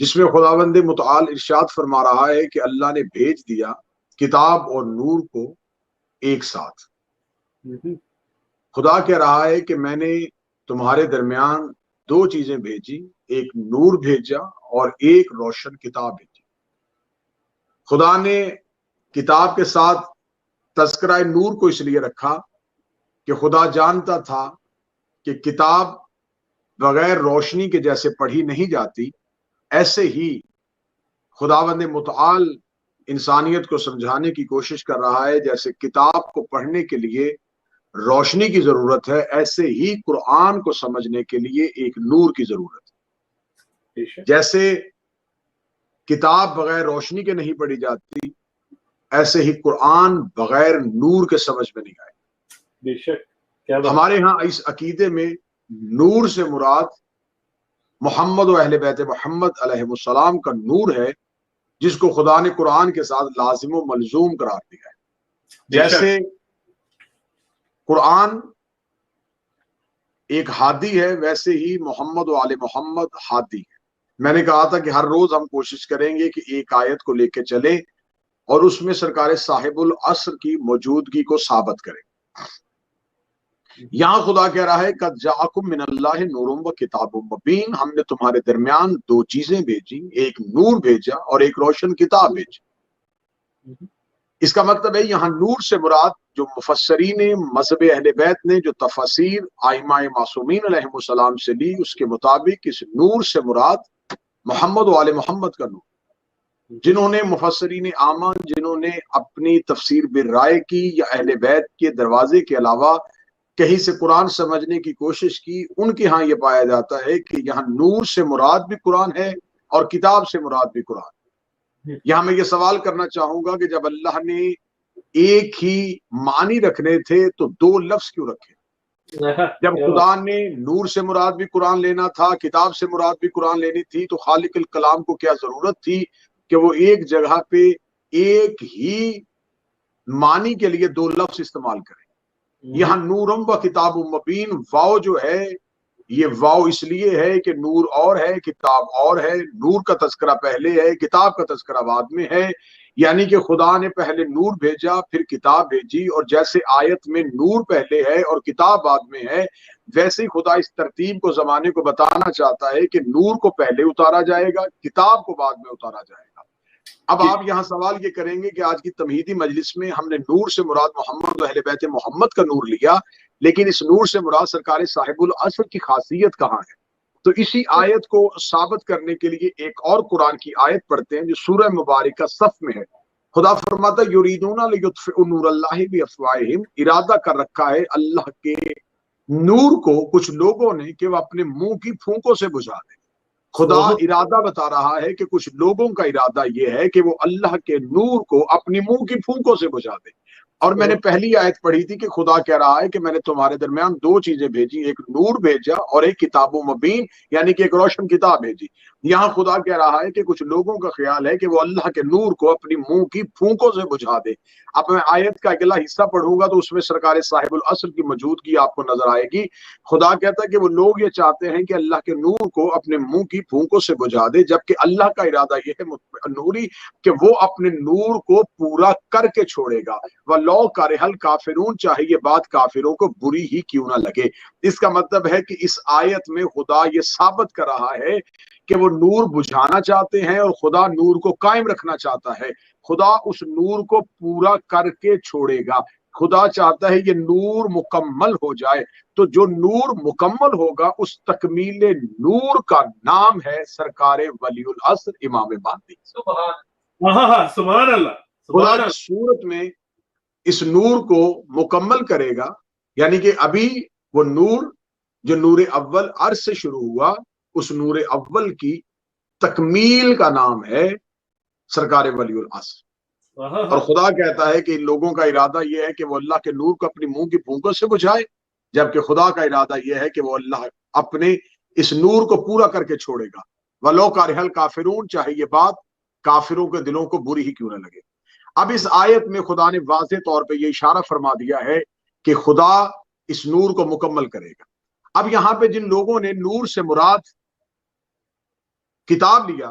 جس میں خداوند متعال ارشاد فرما رہا ہے کہ اللہ نے بھیج دیا کتاب اور نور کو ایک ساتھ۔ خدا کہہ رہا ہے کہ میں نے تمہارے درمیان دو چیزیں بھیجی، ایک نور بھیجا اور ایک روشن کتاب بھیجی۔ خدا نے کتاب کے ساتھ تذکرہ نور کو اس لیے رکھا کہ خدا جانتا تھا کہ کتاب بغیر روشنی کے جیسے پڑھی نہیں جاتی، ایسے ہی خداوند متعال انسانیت کو سمجھانے کی کوشش کر رہا ہے جیسے کتاب کو پڑھنے کے لیے روشنی کی ضرورت ہے، ایسے ہی قرآن کو سمجھنے کے لیے ایک نور کی ضرورت ہے۔ جیسے کتاب بغیر روشنی کے نہیں پڑھی جاتی، ایسے ہی قرآن بغیر نور کے سمجھ میں نہیں آئے۔ ہمارے ہاں اس عقیدے میں نور سے مراد محمد و اہل بیت محمد علیہ السلام کا نور ہے، جس کو خدا نے قرآن کے ساتھ لازم و ملزوم قرار دیا ہے۔ جیسے قرآن ایک ہادی ہے، ویسے ہی محمد و آل محمد ہادی ہے۔ میں نے کہا تھا کہ ہر روز ہم کوشش کریں گے کہ ایک آیت کو لے کے چلیں اور اس میں سرکار صاحب العصر کی موجودگی کو ثابت کریں۔ یہاں خدا کہہ رہا ہے قد جاءکم من اللہ نور و کتاب مبین، ہم نے تمہارے درمیان دو چیزیں بھیجی، ایک نور بھیجا اور ایک روشن کتاب بھیجی۔ اس کا مطلب ہے یہاں نور سے مراد جو مفسرین مذہب اہل بیت نے جو تفاسیر ائمہ معصومین علیہ السلام سے لی، اس کے مطابق اس نور سے مراد محمد و آل محمد کا نور۔ جنہوں نے مفسرین عامہ جنہوں نے اپنی تفسیر بالرائے کی یا اہل بیت کے دروازے کے علاوہ کہیں سے قرآن سمجھنے کی کوشش کی، ان کے ہاں یہ پایا جاتا ہے کہ یہاں نور سے مراد بھی قرآن ہے اور کتاب سے مراد بھی قرآن ہے۔ یہاں میں یہ سوال کرنا چاہوں گا کہ جب اللہ نے ایک ہی معنی رکھنے تھے تو دو لفظ کیوں رکھے؟ جب خدا نے نور سے مراد بھی قرآن لینا تھا، کتاب سے مراد بھی قرآن لینی تھی، تو خالق الکلام کو کیا ضرورت تھی کہ وہ ایک جگہ پہ ایک ہی معنی کے لیے دو لفظ استعمال کریں؟ یہاں نورم و کتاب مبین، واو جو ہے یہ واو اس لیے ہے کہ نور اور ہے کتاب اور ہے، نور کا تذکرہ پہلے ہے کتاب کا تذکرہ بعد میں ہے، یعنی کہ خدا نے پہلے نور بھیجا پھر کتاب بھیجی، اور جیسے آیت میں نور پہلے ہے اور کتاب بعد میں ہے، ویسے ہی خدا اس ترتیب کو زمانے کو بتانا چاہتا ہے کہ نور کو پہلے اتارا جائے گا، کتاب کو بعد میں اتارا جائے گا۔ اب آپ یہاں سوال یہ کریں گے کہ آج کی تمہیدی مجلس میں ہم نے نور سے مراد محمد و اہل بیت محمد کا نور لیا، لیکن اس نور سے مراد سرکار صاحب العصر کی خاصیت کہاں ہے؟ تو اسی آیت کو ثابت کرنے کے لیے ایک اور قرآن کی آیت پڑھتے ہیں جو سورہ مبارکہ صف میں ہے۔ خدا فرماتا ہے یریدون لیطفئوا نور اللہ بافواہہم، ارادہ کر رکھا ہے اللہ کے نور کو کچھ لوگوں نے کہ وہ اپنے منہ کی پھونکوں سے بجھا دیں۔ خدا ارادہ بتا رہا ہے کہ کچھ لوگوں کا ارادہ یہ ہے کہ وہ اللہ کے نور کو اپنی منہ کی پھونکوں سے بجھا دیں۔ اور میں نے پہلی آیت پڑھی تھی کہ خدا کہہ رہا ہے کہ میں نے تمہارے درمیان دو چیزیں بھیجی، ایک نور بھیجا اور ایک کتاب مبین، یعنی کہ ایک روشن کتاب بھیجی۔ یہاں خدا کہہ رہا ہے کہ کچھ لوگوں کا خیال ہے کہ وہ اللہ کے نور کو اپنی منہ کی پھونکوں سے بجھا دے۔ اب میں آیت کا اگلا حصہ پڑھوں گا تو اس میں سرکار صاحب العصر کی موجودگی آپ کو نظر آئے گی۔ خدا کہتا ہے کہ وہ لوگ یہ چاہتے ہیں کہ اللہ کے نور کو اپنے منہ کی پھونکوں سے بجھا دے، جبکہ اللہ کا ارادہ یہ ہے نوری کہ وہ اپنے نور کو پورا کر کے چھوڑے گا۔ وَلَوْ كَرِهَ الْكَافِرُونَ، چاہے یہ بات کافروں کو بری ہی کیوں نہ لگے۔ اس کا مطلب ہے کہ اس آیت میں خدا یہ ثابت کر رہا ہے کہ وہ نور بجھانا چاہتے ہیں اور خدا نور کو قائم رکھنا چاہتا ہے۔ خدا اس نور کو پورا کر کے چھوڑے گا۔ خدا چاہتا ہے یہ نور مکمل ہو جائے، تو جو نور مکمل ہوگا اس تکمیل نور کا نام ہے سرکار ولی العصر امام مہدی۔ سبحان اللہ۔ خدا کی صورت میں اس نور کو مکمل کرے گا، یعنی کہ ابھی وہ نور جو نور اول عرش سے شروع ہوا، اس نور اول کی تکمیل کا نام ہے سرکار ولی العصر۔ اور خدا کہتا ہے کہ ان لوگوں کا ارادہ یہ ہے کہ وہ اللہ کے نور کو اپنی منہ کی پھونکوں سے بجھائے، جبکہ خدا کا ارادہ یہ ہے کہ وہ اللہ اپنے اس نور کو پورا کر کے چھوڑے گا۔ وَلَوْ كَرِهَ الْكَافِرُونَ، چاہے یہ بات کافروں کے دلوں کو بری ہی کیوں نہ لگے۔ اب اس آیت میں خدا نے واضح طور پہ یہ اشارہ فرما دیا ہے کہ خدا اس نور کو مکمل کرے گا۔ اب یہاں پہ جن لوگوں نے نور سے مراد کتاب لیا،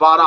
12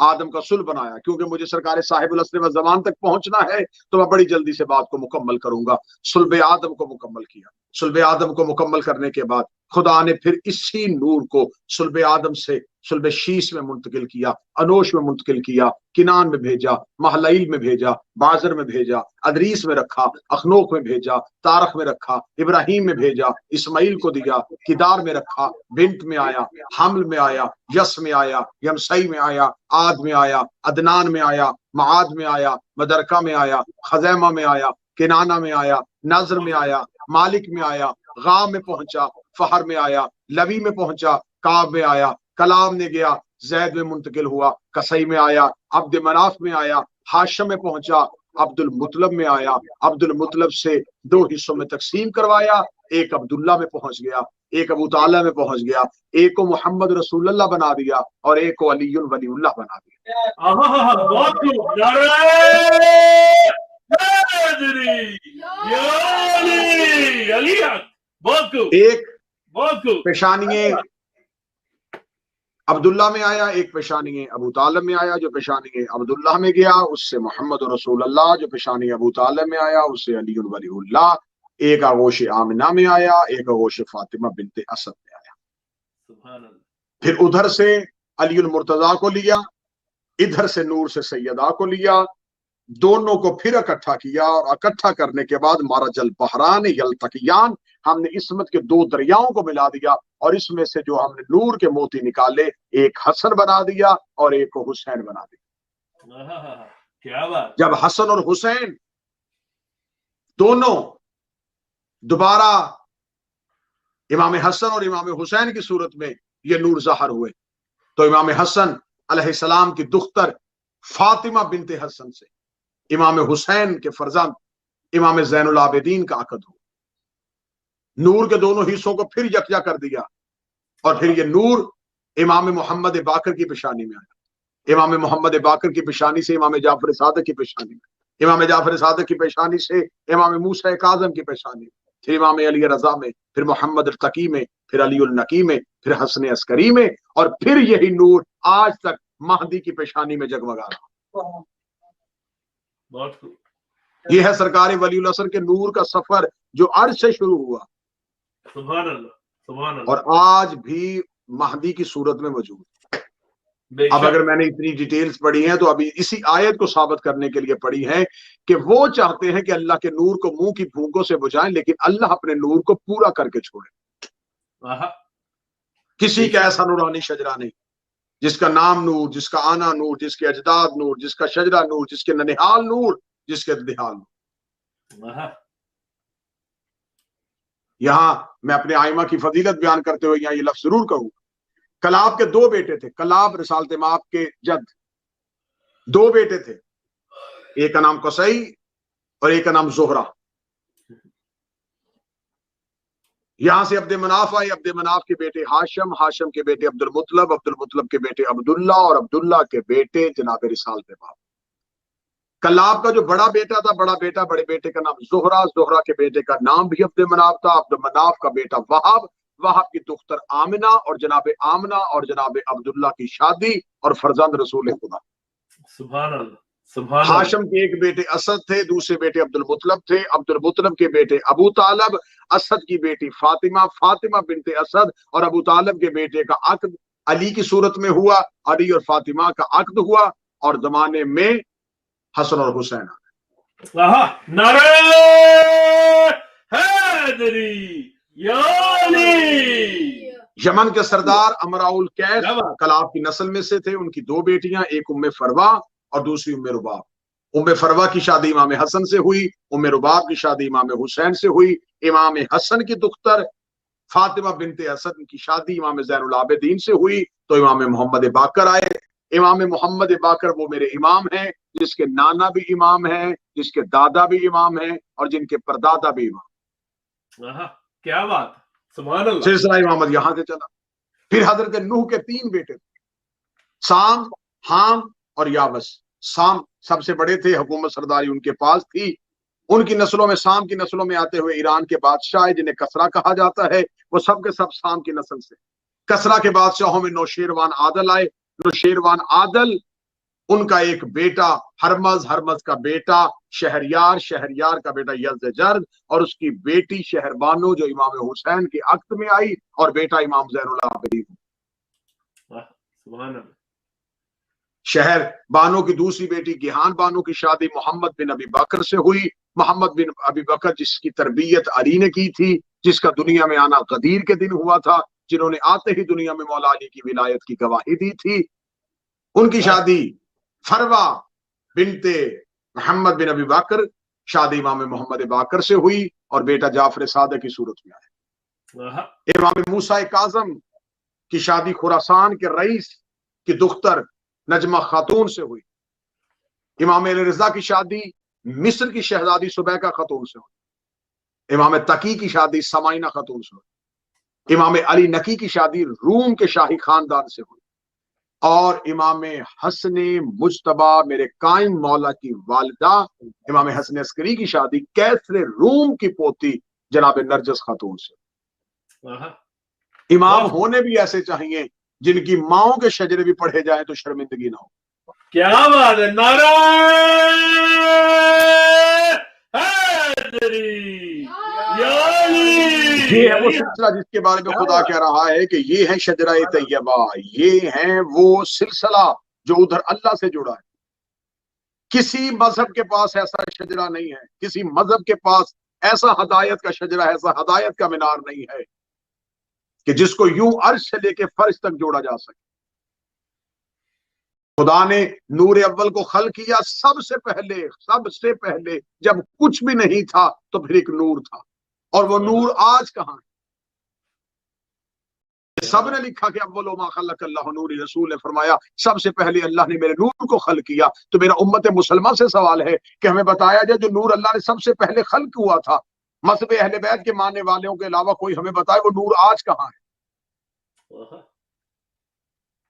آدم کا صلح بنایا، کیونکہ مجھے سرکار صاحب العصر و زمان تک پہنچنا ہے تو میں بڑی جلدی سے بات کو مکمل کروں گا۔ صلب آدم کو مکمل کیا۔ صلب آدم کو مکمل کرنے کے بعد خدا نے پھر اسی نور کو صلب آدم سے صلب شیس میں منتقل کیا، انوش میں منتقل کیا، کنان میں بھیجا، محلائل میں بھیجا، بازر میں بھیجا، ادریس میں رکھا، اخنوک میں بھیجا، تارخ میں رکھا، ابراہیم میں بھیجا، اسماعیل کو دیا، کدار میں رکھا، بنت میں آیا، حمل میں آیا، یس میں آیا، یمسئی میں آیا، عاد میں آیا، عدنان میں آیا، معاد میں آیا، مدرکہ میں آیا، خزیمہ میں آیا، کنانہ میں آیا، نظر میں آیا، مالک میں آیا، غام میں پہنچا، فہر میں آیا، لوی میں پہنچا، کعب میں آیا، کلام نے گیا، زید میں منتقل ہوا، کسائی میں آیا، عبد مناف میں آیا، ہاشم میں پہنچا، عبد المطلب میں آیا، عبد المطلب سے 2 حصوں میں تقسیم کروایا، ایک عبداللہ میں پہنچ گیا، ایک ابو طالب میں پہنچ گیا، ایک کو محمد رسول اللہ بنا دیا اور ایک کو علی ولی اللہ بنا دیا۔ بہت خوب، نعرہ حیدری، یا علی، علی حق، بہت خوب، ایک بہت خوب، پیشانی عبداللہ میں آیا، ایک پیشانی ابو طالب میں آیا، جو پیشانی عبداللہ میں گیا اس سے محمد رسول اللہ، جو پیشانی ابو طالب میں آیا اس سے علی ولی اللہ، ایک آغوش آمنہ میں آیا، ایک آغوش فاطمہ بنت اسد میں آیا۔ سبحان اللہ۔ پھر ادھر سے علی المرتضیٰ کو لیا، ادھر سے نور سے سیدہ کو لیا، دونوں کو پھر اکٹھا کیا، اور اکٹھا کرنے کے بعد مرج البحران یلتقیان، ہم نے عصمت کے 2 دریاؤں کو ملا دیا، اور اس میں سے جو ہم نے نور کے موتی نکالے، ایک حسن بنا دیا اور ایک کو حسین بنا دیا۔ کیا بات۔ جب حسن اور حسین دونوں دوبارہ امام حسن اور امام حسین کی صورت میں یہ نور ظاہر ہوئے، تو امام حسن علیہ السلام کی دختر فاطمہ بنت حسن سے امام حسین کے فرزند امام زین العابدین کا عقد ہو، نور کے دونوں حصوں کو پھر یکجا کر دیا، اور پھر یہ نور امام محمد باقر کی پیشانی میں آیا، امام محمد باقر کی پیشانی سے امام جعفر صادق کی پیشانی میں، امام جعفر صادق کی پیشانی سے امام موسیٰ کاظم کی پیشانی میں، پھر امام علی رضا میں، پھر محمد التقی میں، پھر علی النقی میں، پھر حسن عسکری میں، اور پھر یہی نور آج تک مہدی کی پیشانی میں جگمگا رہا۔ بہت خوب۔ یہ ہے سرکار ولی العصر کے نور کا سفر جو عرش سے شروع ہوا، سبحان اللہ، سبحان اللہ، اور آج بھی مہدی کی صورت میں موجود۔ اب اگر میں نے اتنی ڈیٹیلز پڑھی ہیں تو ابھی اسی آیت کو ثابت کرنے کے لیے پڑھی ہے کہ وہ چاہتے ہیں کہ اللہ کے نور کو منہ کی پھونکوں سے بجھائیں، لیکن اللہ اپنے نور کو پورا کر کے چھوڑے۔ کسی کا ایسا نورانی شجرہ نہیں جس کا نام نور، جس کا آنا نور، جس کے اجداد نور، جس کا شجرہ نور، جس کے ننہال نور، جس کے دہال نور۔ یہاں میں اپنے آئمہ کی فضیلت بیان کرتے ہوئے یہاں یہ لفظ ضرور کہوں، کلاب کے 2 بیٹے تھے، کلاب رسالت مآب کے جد 2 بیٹے تھے، ایک کا نام قصی اور ایک کا نام زہرہ۔ یہاں سے عبد مناف آئے، عبد مناف کے بیٹے ہاشم، ہاشم کے بیٹے عبد المطلب، عبد المطلب کے بیٹے عبداللہ، اور عبداللہ کے بیٹے جناب رسالت مآب۔ کلاب کا جو بڑا بیٹا تھا، بڑا بیٹا، بڑے بیٹے کا نام زہرہ، زہرہ کے بیٹے کا نام بھی عبد مناف تھا، عبد مناف کا بیٹا وہب، وہب کی دختر آمنہ، اور جناب آمنہ اور جناب عبداللہ کی شادی اور فرزند رسول خدا۔ سبحان اللہ، سبحان اللہ۔ ہاشم کے ایک بیٹے اسد تھے، دوسرے بیٹے عبد المطلب تھے، عبد المطلب کے بیٹے ابو طالب، اسد کی بیٹی فاطمہ، فاطمہ بنت اسد، اور ابو طالب کے بیٹے کا عقد علی کی صورت میں ہوا، علی اور فاطمہ کا عقد ہوا، اور زمانے میں حسن اور حسین آ گئے۔ نعرہ حیدری، یا علی۔ یمن کے سردار امراء الکیس کلاب کی نسل میں سے تھے، ان کی 2 بیٹیاں، ایک ام فروا اور دوسری ام رباب۔ ام فروا کی شادی امام حسن سے ہوئی، ام رباب کی شادی امام حسین سے ہوئی۔ امام حسن کی دختر فاطمہ بنت اسد کی شادی امام زین العابدین سے ہوئی، تو امام محمد باقر آئے۔ امام محمد باقر وہ میرے امام ہیں جس کے نانا بھی امام ہیں، جس کے دادا بھی امام ہیں، اور جن کے پردادا بھی امام۔ کیا بات، سبحان اللہ۔ سلسلہ امامت یہاں سے چلا۔ پھر حضرت نوح کے 3 بیٹے تھے، سام، حام اور یابس۔ سام سب سے بڑے تھے، حکومت سرداری ان کے پاس تھی۔ ان کی نسلوں میں، سام کی نسلوں میں آتے ہوئے ایران کے بادشاہ جنہیں کسرا کہا جاتا ہے، وہ سب کے سب سام کی نسل سے۔ کسرا کے بادشاہوں میں نوشیروان عادل آئے۔ نوشیروان عادل ان کا ایک بیٹا ہرمز، ہرمز کا بیٹا شہریار، شہریار کا بیٹا یزدجرد، اور اس کی بیٹی شہربانو جو امام حسین کے عقد میں آئی، اور بیٹا امام زین العابدین۔ سبحان اللہ۔ شہر بانو کی دوسری بیٹی گیہان بانو کی شادی محمد بن ابی بکر سے ہوئی۔ محمد بن ابی بکر جس کی تربیت علی نے کی تھی، جس کا دنیا میں آنا غدیر کے دن ہوا تھا، جنہوں نے آتے ہی دنیا میں مولا علی کی ولایت کی گواہی دی تھی، ان کی شادی فروہ بنت محمد بن ابی بکر شادی امام محمد باقر سے ہوئی، اور بیٹا جعفر صادق کی صورت میں آیا۔ امام موسیٰ کاظم کی شادی خراسان کے رئیس کی دختر نجمہ خاتون سے ہوئی۔ امام علی رضا کی شادی مصر کی شہزادی سبیکہ خاتون سے ہوئی۔ امام تقی کی شادی سمائنہ خاتون سے ہوئی۔ امام علی نقی کی شادی روم کے شاہی خاندان سے ہوئی، اور امام حسن مجتبی میرے قائم مولا کی والدہ امام حسن عسکری کی شادی کیسر روم کی پوتی جناب نرجس خاتون سے۔ امام ہونے بھی ایسے چاہیے جن کی ماؤں کے شجرے بھی پڑھے جائیں تو شرمندگی نہ ہو۔ کیا بات ہے، نعرہ حیدری یا علی۔ یہ ہے وہ سلسلہ جس کے بارے میں خدا کہہ رہا ہے کہ یہ ہے شجرہ طیبہ، یہ ہے وہ سلسلہ جو ادھر اللہ سے جڑا ہے۔ کسی مذہب کے پاس ایسا شجرہ نہیں ہے، کسی مذہب کے پاس ایسا ہدایت کا شجرہ، ایسا ہدایت کا مینار نہیں ہے کہ جس کو یوں عرش سے لے کے فرش تک جوڑا جا سکے۔ خدا نے نور اول کو خلق کیا سب سے پہلے جب کچھ بھی نہیں تھا تو پھر ایک نور تھا، اور وہ نور آج کہاں ہے؟ سب نے لکھا کہ اول ما خلق اللہ نور، رسول نے فرمایا سب سے پہلے اللہ نے میرے نور کو خلق کیا۔ تو میرا امت مسلمہ سے سوال ہے کہ ہمیں بتایا جائے جو نور اللہ نے سب سے پہلے خلق ہوا تھا، مذہب اہل بیت کے ماننے والوں کے علاوہ کوئی ہمیں بتائے وہ نور آج کہاں ہے؟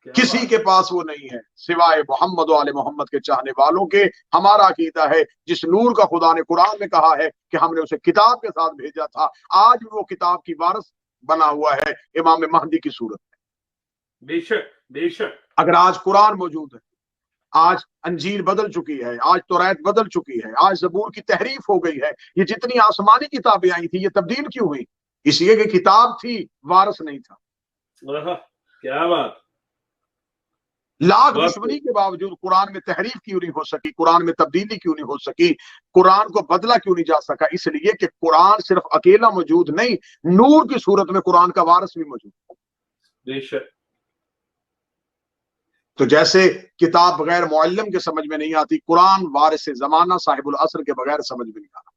کسی کے پاس وہ نہیں ہے سوائے محمد و آل محمد کے چاہنے والوں کے۔ ہمارا عقیدہ ہے جس نور کا خدا نے قرآن میں کہا ہے کہ ہم نے اسے کتاب کے ساتھ بھیجا تھا، آج بھی وہ کتاب کی وارث بنا ہوا ہے امام مہدی کی صورت میں۔ بے شک بے شک۔ اگر آج قرآن موجود ہے، آج انجیل بدل چکی ہے، آج توریت بدل چکی ہے، آج زبور کی تحریف ہو گئی ہے، یہ جتنی آسمانی کتابیں آئی تھی یہ تبدیل کیوں ہوئی؟ اس لیے کہ کتاب تھی، وارث نہیں تھا۔ کیا بات۔ لاکھ دشمنی کے باوجود قرآن میں تحریف کیوں نہیں ہو سکی، قرآن میں تبدیلی کیوں نہیں ہو سکی، قرآن کو بدلا کیوں نہیں جا سکا؟ اس لیے کہ قرآن صرف اکیلا موجود نہیں، نور کی صورت میں قرآن کا وارث بھی موجود ہے۔ بے شک۔ تو جیسے کتاب بغیر معلم کے سمجھ میں نہیں آتی، قرآن وارث زمانہ صاحب العصر کے بغیر سمجھ میں نہیں آتا۔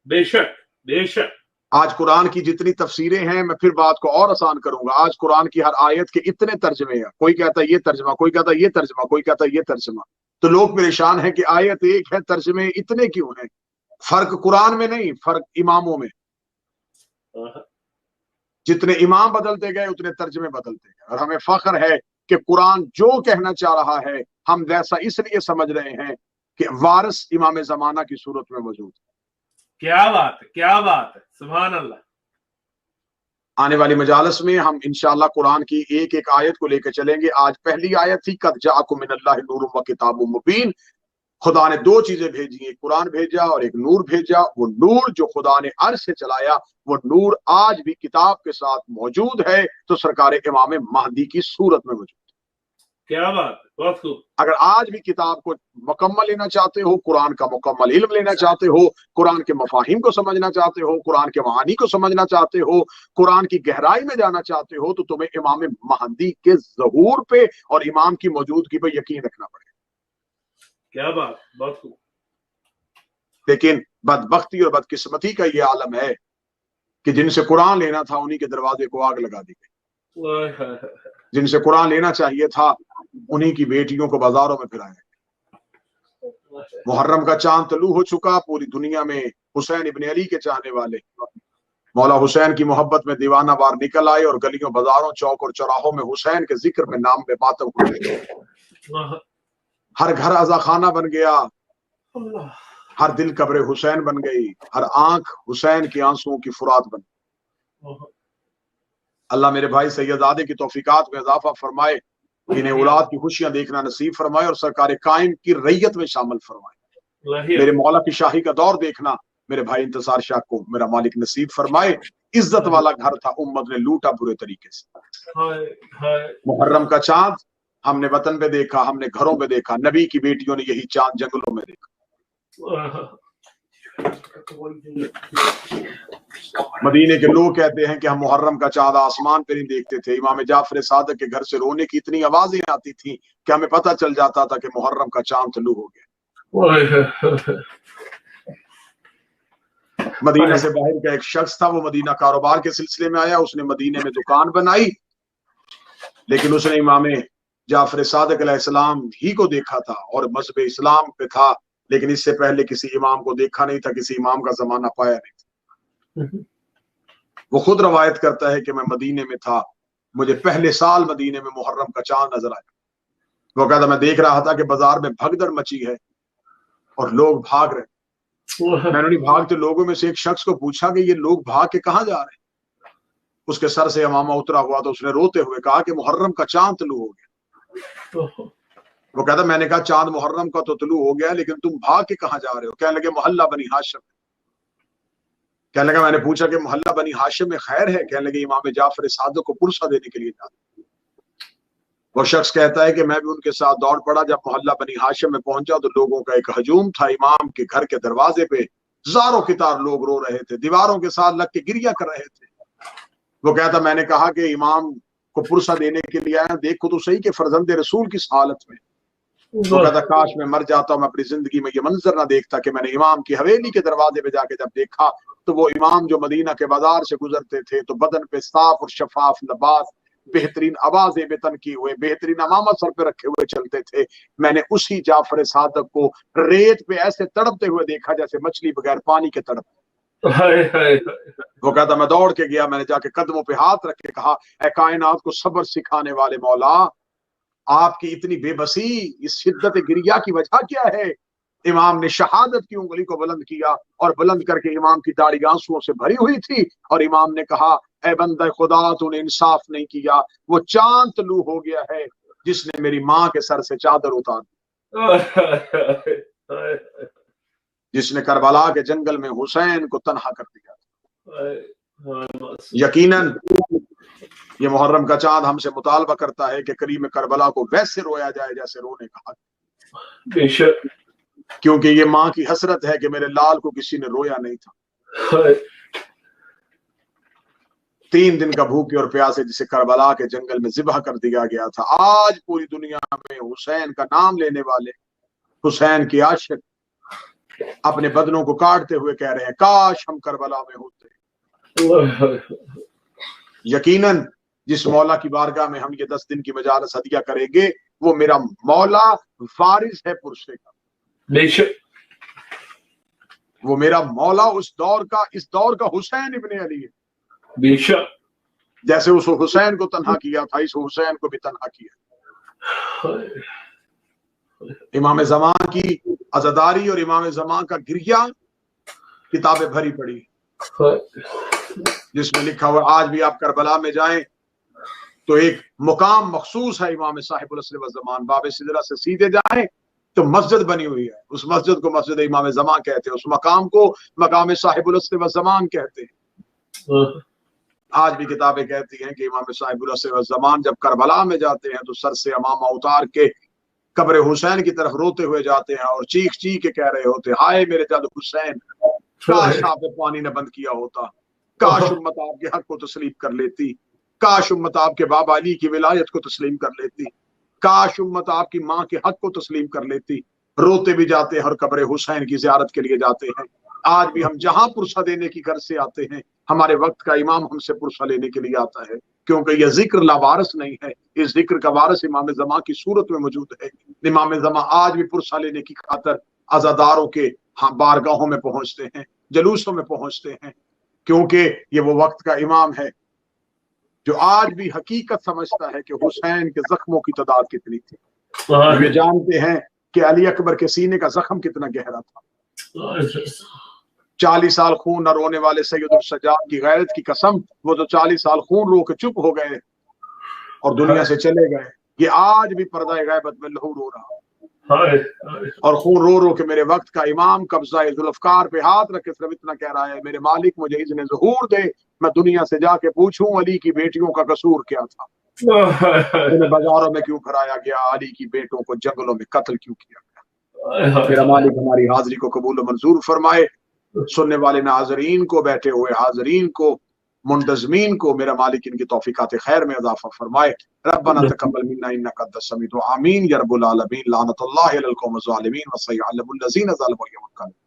بے شک بے شک۔ آج قرآن کی جتنی تفسیریں ہیں، میں پھر بات کو اور آسان کروں گا، آج قرآن کی ہر آیت کے اتنے ترجمے ہیں، کوئی کہتا ہے یہ ترجمہ، کوئی کہتا ہے یہ ترجمہ، کوئی کہتا ہے یہ ترجمہ، تو لوگ پریشان ہیں کہ آیت ایک ہے ترجمے اتنے کیوں ہیں؟ فرق قرآن میں نہیں، فرق اماموں میں۔ جتنے امام بدلتے گئے اتنے ترجمے بدلتے گئے، اور ہمیں فخر ہے کہ قرآن جو کہنا چاہ رہا ہے ہم ویسا اس لیے سمجھ رہے ہیں کہ وارث امام زمانہ کی صورت میں موجود ہے۔ کیا بات ہے، کیا بات ہے، سبحان اللہ۔ آنے والی مجالس میں ہم انشاءاللہ قرآن کی ایک ایک آیت کو لے کے چلیں گے۔ آج پہلی آیت تھی قد جاءکم من اللہ نور و کتاب مبین۔ خدا نے دو چیزیں بھیجی، ایک قرآن بھیجا اور ایک نور بھیجا۔ وہ نور جو خدا نے عرش سے چلایا، وہ نور آج بھی کتاب کے ساتھ موجود ہے، تو سرکار امام مہدی کی صورت میں موجود ہے۔ کیا بات ہے، بہت خوب۔ اگر آج بھی کتاب کو مکمل لینا چاہتے ہو، قرآن کا مکمل علم لینا چاہتے ہو، قرآن کے مفاہیم کو سمجھنا چاہتے ہو، قرآن کے معانی کو سمجھنا چاہتے ہو، قرآن کی گہرائی میں جانا چاہتے ہو، تو تمہیں امام مہدی کے ظہور پہ اور امام کی موجودگی پہ یقین رکھنا پڑے گا۔ کیا بات، بہت خوب۔ لیکن بدبختی اور بدقسمتی کا یہ عالم ہے کہ جن سے قرآن لینا تھا انہی کے دروازے کو آگ لگا دی گئی، جن سے قرآن لینا چاہیے تھا انہی کی بیٹیوں کو بازاروں میں پھرایا گیا۔ محرم کا چاند طلوع ہو چکا، پوری دنیا میں حسین ابن علی کے چاہنے والے مولا حسین کی محبت میں دیوانہ وار نکل آئے، اور گلیوں بازاروں چوک اور چوراہوں میں حسین کے ذکر میں نام میں ماتم ہونے لگے۔ ہر گھر عزا خانہ بن گیا، ہر دل قبر حسین بن گئی، ہر آنکھ حسین کی آنسوؤں کی فرات بن گئی۔ اللہ میرے بھائی سید زادے کی توفیقات میں اضافہ فرمائے۔ انہیں اولاد کی خوشیاں دیکھنا نصیب فرمائے اور سرکار قائم کی رعیت میں شامل فرمائے۔ میرے مولا کی شاہی کا دور دیکھنا میرے بھائی انتصار شاہ کو میرا مالک نصیب فرمائے۔ عزت والا گھر تھا، امت نے لوٹا برے طریقے سے۔ محرم کا چاند ہم نے وطن پہ دیکھا، ہم نے گھروں پہ دیکھا، نبی کی بیٹیوں نے یہی چاند جنگلوں میں دیکھا۔ مدینے کے لوگ کہتے ہیں کہ ہم محرم کا چاند آسمان پہ نہیں دیکھتے تھے، امام جعفر صادق کے گھر سے رونے کی اتنی آوازیں آتی تھیں کہ ہمیں پتہ چل جاتا تھا کہ محرم کا چاند طلوع ہو گیا۔ مدینہ سے باہر کا ایک شخص تھا، وہ مدینہ کاروبار کے سلسلے میں آیا، اس نے مدینے میں دکان بنائی، لیکن اس نے امام جعفر صادق علیہ السلام ہی کو دیکھا تھا اور مذہب اسلام پہ تھا، لیکن اس سے پہلے کسی امام کو دیکھا نہیں تھا، کسی امام کا زمانہ پایا نہیں تھا۔ وہ خود روایت کرتا ہے کہ میں مدینے میں تھا، مجھے پہلے سال مدینے میں محرم کا چاند نظر آیا۔ وہ کہتا میں دیکھ رہا تھا کہ بازار میں بھگدڑ مچی ہے اور لوگ بھاگ رہے۔ میں نے بھاگتے لوگوں میں سے ایک شخص کو پوچھا کہ یہ لوگ بھاگ کے کہاں جا رہے ہیں؟ اس کے سر سے امامہ اترا ہوا تو اس نے روتے ہوئے کہا کہ محرم کا چاند طلوع ہو گیا۔ وہ کہتا میں نے کہا چاند محرم کا تو طلوع ہو گیا، لیکن تم بھاگ کے کہاں جا رہے ہو؟ کہنے لگے محلہ بنی ہاشم۔ کہنے لگا میں نے پوچھا کہ محلہ بنی ہاشم میں خیر ہے؟ کہنے لگے امام جعفر صادق کو پرسہ دینے کے لیے جاتے۔ وہ شخص کہتا ہے کہ میں بھی ان کے ساتھ دوڑ پڑا، جب محلہ بنی ہاشم میں پہنچا تو لوگوں کا ایک ہجوم تھا، امام کے گھر کے دروازے پہ زاروں قطار لوگ رو رہے تھے، دیواروں کے ساتھ لگ کے گریہ کر رہے تھے۔ وہ کہتا میں نے کہا کہ امام کو پرسہ دینے کے لیے آیا، دیکھو تو صحیح کہ فرزند رسول کس حالت میں۔ وہ کہتا کاش میں مر جاتا ہوں، میں اپنی زندگی میں یہ منظر نہ دیکھتا کہ میں نے امام کی حویلی کے دروازے پہ جا کے جب دیکھا تو وہ امام جو مدینہ کے بازار سے گزرتے تھے تو بدن پہ صاف اور شفاف لباس، بہترین آوازیں بتن کی ہوئے، بہترین امامہ سر پہ رکھے ہوئے چلتے تھے۔ میں نے اسی جعفر صادق کو ریت پہ ایسے تڑپتے ہوئے دیکھا جیسے مچھلی بغیر پانی کے تڑپ۔ وہ کہتا میں دوڑ کے گیا، میں نے جا کے قدموں پہ ہاتھ رکھ کے کہا اے کائنات کو صبر سکھانے والے مولا، آپ کی اتنی بے بسی، اس شدت گریہ کی وجہ کیا ہے؟ امام نے شہادت کی انگلی کو بلند کیا اور بلند کر کے امام کی داڑھی آنسوؤں سے بھری ہوئی تھی، اور امام نے کہا اے بندہ خدا تو نے انصاف نہیں کیا، وہ چاند طلوع ہو گیا ہے جس نے میری ماں کے سر سے چادر اتار دی، جس نے کربلا کے جنگل میں حسین کو تنہا کر دیا۔ یقیناً یہ محرم کا چاند ہم سے مطالبہ کرتا ہے کہ کریم کربلا کو ویسے رویا جائے جیسے رونے کا حق، بے شک، کیونکہ یہ ماں کی حسرت ہے کہ میرے لال کو کسی نے رویا نہیں تھا۔ 3 دن کا بھوکے اور پیاسے جسے کربلا کے جنگل میں ذبح کر دیا گیا تھا، آج پوری دنیا میں حسین کا نام لینے والے، حسین کے عاشق اپنے بدنوں کو کاٹتے ہوئے کہہ رہے ہیں کاش ہم کربلا میں ہوتے۔ یقیناً جس مولا کی بارگاہ میں ہم یہ 10 دن کی مجالس ہدیہ کریں گے وہ میرا مولا وارث ہے پرسے کا، بے شک، وہ میرا مولا اس دور کا حسین ابن علی ہے۔ بے شک، جیسے اس حسین کو تنہا کیا تھا اس حسین کو بھی تنہا کیا۔ امام زمان کی عزاداری اور امام زمان کا گریہ کتابیں بھری پڑی جس میں لکھا ہوا آج بھی آپ کربلا میں جائیں تو ایک مقام مخصوص ہے امام صاحب العصر والزمان، باب سدرہ سے سیدھے جائیں تو مسجد بنی ہوئی ہے، اس مسجد کو مسجد امام زمان کہتے ہیں، اس مقام کو مقام صاحب العصر والزمان کہتے ہیں۔ آج بھی کتابیں کہتی ہیں کہ امام صاحب العصر والزمان جب کربلا میں جاتے ہیں تو سر سے امامہ اتار کے قبر حسین کی طرف روتے ہوئے جاتے ہیں اور چیخ چیخ کے کہہ رہے ہوتے ہائے میرے جد حسین، کاش آپ نے پانی نہ بند کیا ہوتا، کاش امت آپ کے حق کو تسلیم کر لیتی، کاش امت آپ کے بابا علی کی ولایت کو تسلیم کر لیتی، کاش امت آپ کی ماں کے حق کو تسلیم کر لیتی۔ روتے بھی جاتے ہیں اور قبر حسین کی زیارت کے لیے جاتے ہیں۔ آج بھی ہم جہاں پرسہ دینے کی گھر سے آتے ہیں ہمارے وقت کا امام ہم سے پرسہ لینے کے لیے آتا ہے، کیونکہ یہ ذکر لاوارث نہیں ہے، اس ذکر کا وارث امام زمان کی صورت میں موجود ہے۔ امام زمان آج بھی پرسہ لینے کی خاطر عزاداروں کے بارگاہوں میں پہنچتے ہیں، جلوسوں میں پہنچتے ہیں، کیونکہ یہ وہ وقت کا امام ہے جو آج بھی حقیقت سمجھتا ہے کہ حسین کے زخموں کی تعداد کتنی تھی، یہ جانتے ہیں کہ علی اکبر کے سینے کا زخم کتنا گہرا تھا۔ 40 سال خون نہ رونے والے سید السجاد کی غیرت کی قسم، وہ تو 40 سال خون رو کے چپ ہو گئے اور دنیا سے چلے گئے، یہ آج بھی پردہ غیبت میں لہو رو رہا ہائے اور خون رو رو کے میرے وقت کا امام قبضہ ذوالفقار پہ ہاتھ رکھ کے صرف اتنا کہہ رہا ہے میرے مالک مجھے اذن ظہور دے، میں دنیا سے جا کے پوچھوں علی کی بیٹیوں کا قصور کیا تھا، انہیں بازاروں میں کیوں پھرایا گیا، علی کی بیٹوں کو جنگلوں میں قتل کیوں کیا گیا۔ میرا مالک ہماری حاضری کو قبول و منظور فرمائے، سننے والے ناظرین کو، بیٹھے ہوئے حاضرین کو، منتظمین کو میرا مالک ان کی توفیقات خیر میں اضافہ فرمائے۔ ربنا تقبل منا انک انت السمیع، آمین یا رب العالمین۔ لعنت اللہ علی القوم الظالمین وسيعلم الذین ظلموا یوم القیامہ۔